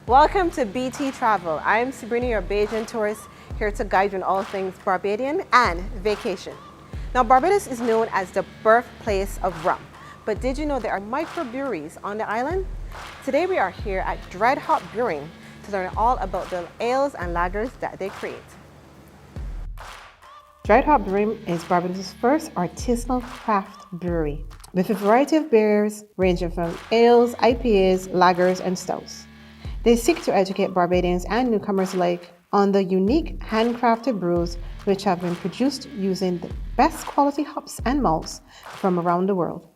Welcome to BT Travel. I'm Sabrina, your Bajan tourist, here to guide you on all things Barbadian and vacation. Now, Barbados is known as the birthplace of rum, but did you know there are microbreweries on the island? Today we are here at Dreadhop Brewery to learn all about the ales and lagers that they create. Dreadhop Brewery is Barbados' first artisanal craft brewery, with a variety of beers ranging from ales, IPAs, lagers, and stouts. They seek to educate Barbadians and newcomers alike on the unique handcrafted brews which have been produced using the best quality hops and malts from around the world.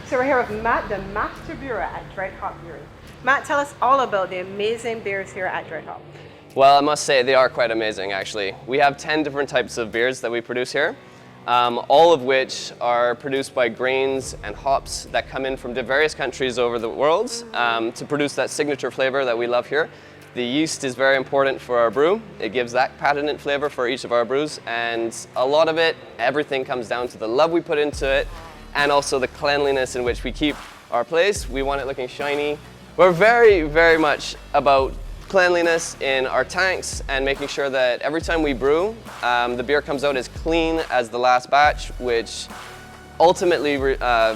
So we're here with Matt, the master brewer at Dreadhop Brewery. Matt, tell us all about the amazing beers here at Dreadhop. Well, I must say they are quite amazing, actually. We have 10 different types of beers that we produce here, all of which are produced by grains and hops that come in from various countries over the world to produce that signature flavor that we love here. The yeast is very important for our brew. It gives that patented flavor for each of our brews, and a lot of it, everything comes down to the love we put into it and also the cleanliness in which we keep our place. We want it looking shiny. We're very, very much about cleanliness in our tanks and making sure that every time we brew, the beer comes out as clean as the last batch, which ultimately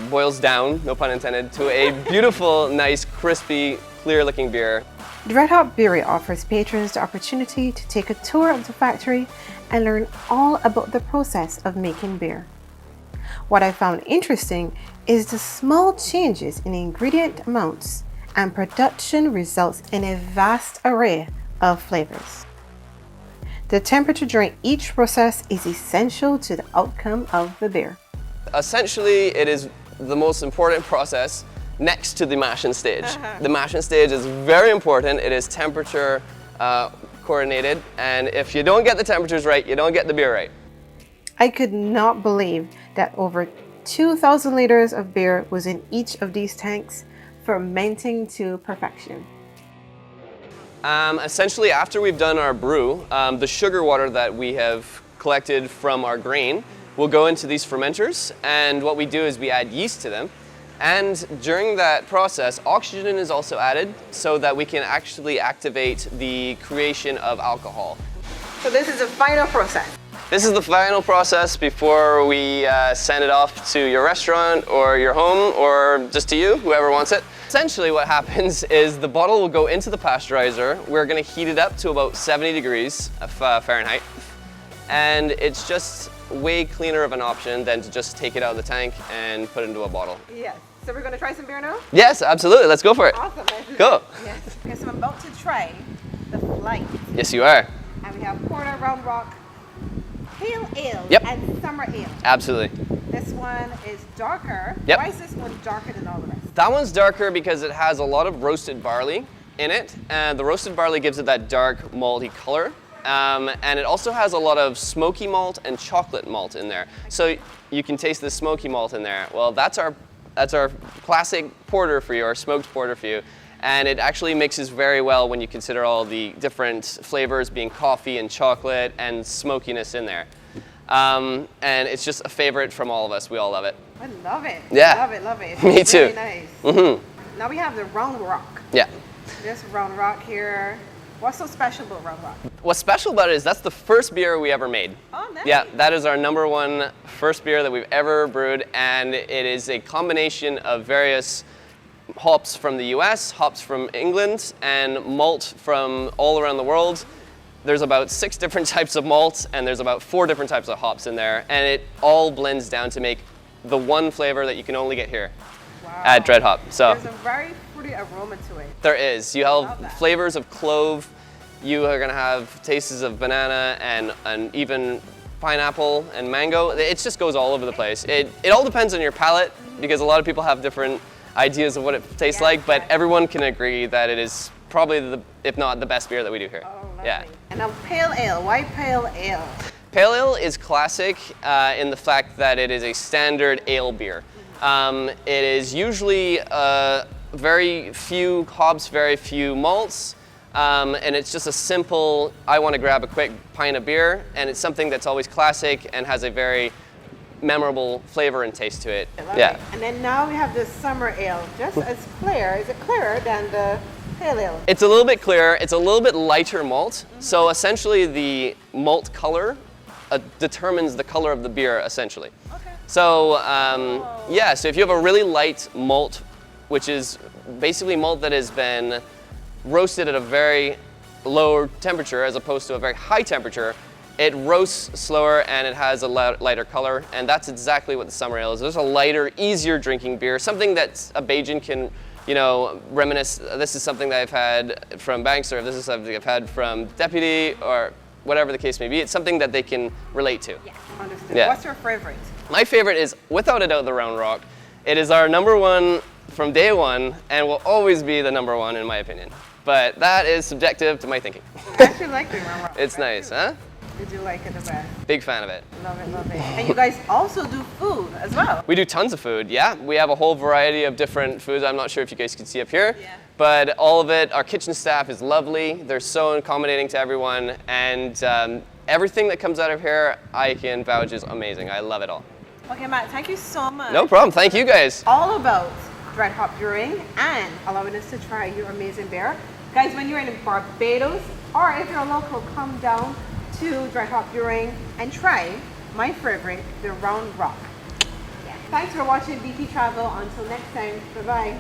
boils down, no pun intended, to a beautiful, nice, crispy, clear-looking beer. Dreadhop Brewery offers patrons the opportunity to take a tour of the factory and learn all about the process of making beer. What I found interesting is the small changes in ingredient amounts and production results in a vast array of flavors. The temperature during each process is essential to the outcome of the beer. Essentially, it is the most important process next to the mashing stage. The mashing stage is very important. It is temperature coordinated, and if you don't get the temperatures right, you don't get the beer right. I could not believe that over 2,000 liters of beer was in each of these tanks, fermenting to perfection. Essentially, after we've done our brew, the sugar water that we have collected from our grain will go into these fermenters, and what we do is we add yeast to them, and during that process, oxygen is also added so that we can actually activate the creation of alcohol. So this is the final process. This is the final process before we send it off to your restaurant or your home or just to you, whoever wants it. Essentially what happens is the bottle will go into the pasteurizer. We're going to heat it up to about 70 degrees Fahrenheit. And it's just way cleaner of an option than to just take it out of the tank and put it into a bottle. Yes. So we're going to try some beer now? Yes, absolutely. Let's go for it. Awesome. Go. Yes. Okay, so I'm about to try the flight. Yes, you are. And we have porter, round rock, pale ale, Yep. and summer ale. Absolutely. This one is darker. Yep. Why is this one darker than all the rest? That one's darker because it has a lot of roasted barley in it, and the roasted barley gives it that dark malty color. And it also has a lot of smoky malt and chocolate malt in there. So you can taste the smoky malt in there. Well, that's our classic porter for you, our smoked porter for you. And it actually mixes very well when you consider all the different flavors being coffee and chocolate and smokiness in there. And it's just a favorite from all of us. We all love it. I love it. Yeah. Love it. It's Me too. Really nice. Mm-hmm. Now we have the round rock. Yeah. This round rock here. What's so special about round rock? What's special about it is that's the first beer we ever made. Oh, nice. Yeah, that is our #1 first beer that we've ever brewed, and it is a combination of various hops from the US, hops from England, and malt from all around the world. There's about 6 different types of malt, and there's about 4 different types of hops in there, and it all blends down to make the one flavor that you can only get here at Dreadhop. So there's a very fruity aroma to it. there is. You have flavors of clove. You are going to have tastes of banana and even pineapple and mango. It just goes all over the place. It all depends on your palate, because a lot of people have different ideas of what it tastes like, but everyone can agree that it is probably, if not the best beer that we do here. Oh, lovely. Yeah. And now pale ale. Why pale ale? Pale ale is classic in the fact that it is a standard ale beer. It is usually very few hops, very few malts, and it's just a simple, I want to grab a quick pint of beer, and it's something that's always classic and has a very memorable flavor and taste to it. Yeah. And then now we have the summer ale, just as clear. Is it clearer than the Pale ale. It's a little bit clearer. It's a little bit lighter malt. So essentially the malt color determines the color of the beer, essentially. Okay. So yeah, so if you have a really light malt, which is basically malt that has been roasted at a very low temperature as opposed to a very high temperature, it roasts slower and it has a lighter color, and that's exactly what the summer ale is. There's a lighter, easier drinking beer, something that a Bajan can, you know, reminisce. This is something that I've had from Banks, or this is something I've had from Deputy, or whatever the case may be. It's something that they can relate to. Yeah, understood. Yeah. What's your favorite? My favorite is, without a doubt, the Round Rock. It is our #1 from day one, and will always be the #1 in my opinion. But that is subjective to my thinking. I actually like the Round Rock. It's nice, huh? Did you like it the best? Big fan of it. Love it, love it. And you guys also do food as well. We do tons of food, yeah. We have a whole variety of different foods. I'm not sure if you guys can see up here, Yeah. but all of it, our kitchen staff is lovely. They're so accommodating to everyone, and everything that comes out of here, I can vouch is amazing. I love it all. Okay, Matt, thank you so much. No problem, thank you guys. All about Dreadhop Brewing and allowing us to try your amazing beer. Guys, when you're in Barbados, or if you're a local, come down to Dreadhop Brewing and try my favorite, the Round Rock. Yeah. Thanks for watching BT Travel. Until next time, bye-bye.